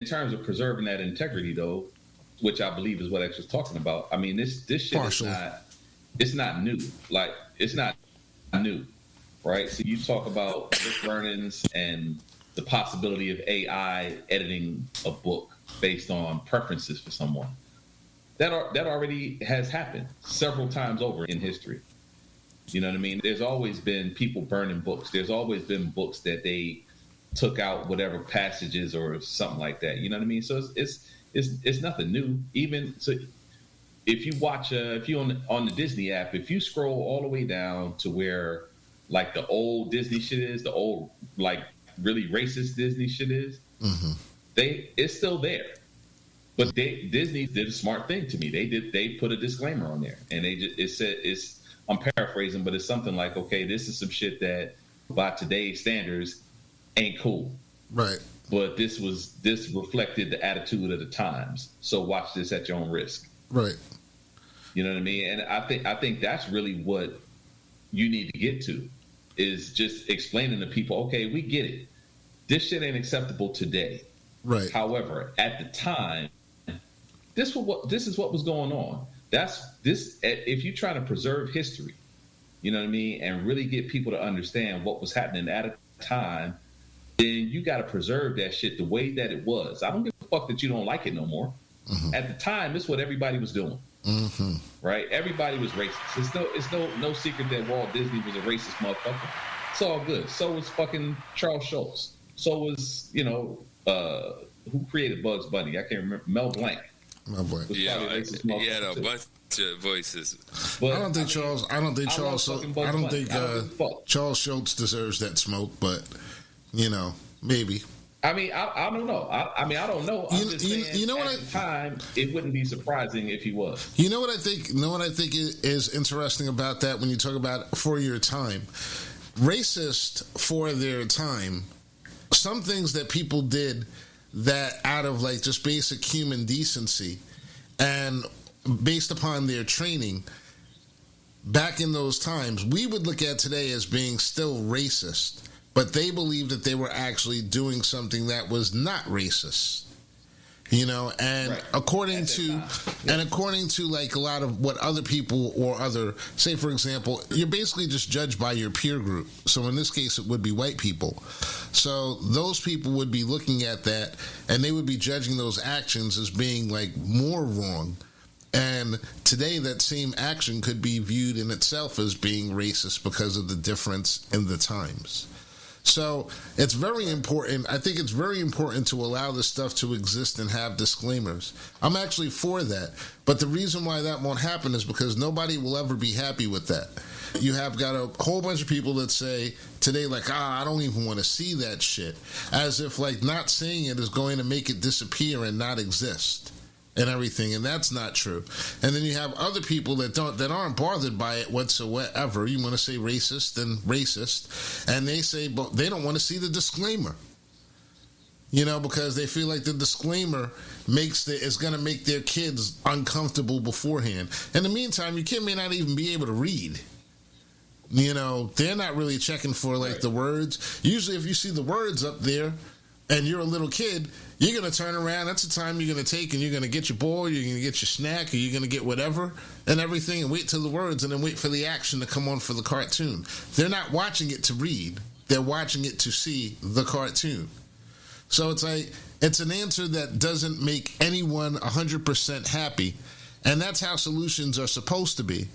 in terms of preserving that integrity, though, which I believe is what X was talking about. I mean, this shit Partially. it's not new. Like, it's not new, right? So you talk about book burnings and the possibility of AI editing a book based on preferences for someone. That already has happened several times over in history. You know what I mean? There's always been people burning books. There's always been books that they took out whatever passages or something like that. You know what I mean? So it's nothing new. Even so, if you watch, if you on the Disney app, if you scroll all the way down to where like the old Disney shit is, the old like really racist Disney shit is, it's still there. But Disney did a smart thing to me. They put a disclaimer on there, and it said I'm paraphrasing, but it's something like, okay, this is some shit that by today's standards ain't cool. Right. But this reflected the attitude of the times. So watch this at your own risk. Right. You know what I mean? And I think that's really what you need to get to, is just explaining to people, okay, we get it. This shit ain't acceptable today. Right. However, at the time, this is what was going on. If you try to preserve history, you know what I mean, and really get people to understand what was happening at a time, then you got to preserve that shit the way that it was. I don't give a fuck that you don't like it no more. At the time, it's what everybody was doing. Right? Everybody was racist. It's no secret that Walt Disney was a racist motherfucker. It's all good. So was fucking Charles Schultz. So was, who created Bugs Bunny? I can't remember. Mel Blanc. Yeah, he had a bunch of voices. But, I don't think Charles Schultz deserves that smoke, but maybe. I mean, I don't know. I don't know. I'm just saying, at the time, it wouldn't be surprising if he was. You know what I think? Is interesting about that when you talk about for your time, racist for their time. Some things that people did that out of like just basic human decency and based upon their training back in those times, we would look at today as being still racist, but they believed that they were actually doing something that was not racist. And right. according to like a lot of what other people or say for example, you're basically just judged by your peer group. So in this case, it would be white people. So those people would be looking at that and they would be judging those actions as being like more wrong. And today that same action could be viewed in itself as being racist because of the difference in the times. So it's very important. I think it's very important to allow this stuff to exist and have disclaimers. I'm actually for that. But the reason why that won't happen is because nobody will ever be happy with that. You have got a whole bunch of people that say today, like, I don't even want to see that shit. As if, like, not seeing it is going to make it disappear and not exist. And everything, and that's not true. And then you have other people that aren't bothered by it whatsoever. You want to say racist, and they say, but they don't want to see the disclaimer. Because they feel like the disclaimer is going to make their kids uncomfortable beforehand. In the meantime, your kid may not even be able to read. They're not really checking for like the words. Usually, if you see the words up there, and you're a little kid, you're going to turn around. That's the time you're going to take, and you're going to get your ball, you're going to get your snack, or you're going to get whatever and everything, and wait till the words, and then wait for the action to come on for the cartoon. They're not watching it to read. They're watching it to see the cartoon. So it's like, it's an answer that doesn't make anyone 100% happy, and that's how solutions are supposed to be.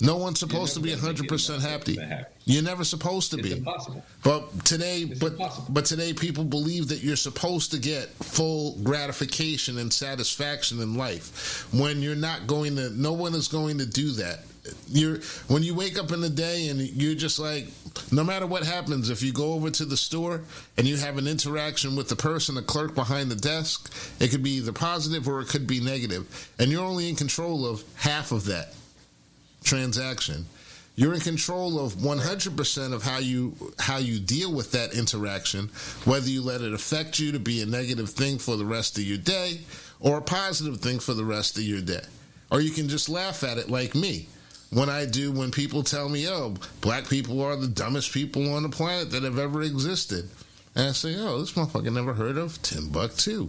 No one's supposed to be 100% happy. You're never supposed to be. It's impossible. But today people believe that you're supposed to get full gratification and satisfaction in life when you're not going to. No one is going to do that. When you wake up in the day and you're just like, no matter what happens, if you go over to the store and you have an interaction with the person, the clerk behind the desk, it could be either positive or it could be negative, and you're only in control of half of that transaction. You're in control of 100% of how you deal with that interaction, whether you let it affect you to be a negative thing for the rest of your day or a positive thing for the rest of your day. Or you can just laugh at it like me. When people tell me, black people are the dumbest people on the planet that have ever existed. And I say, this motherfucker never heard of Timbuktu.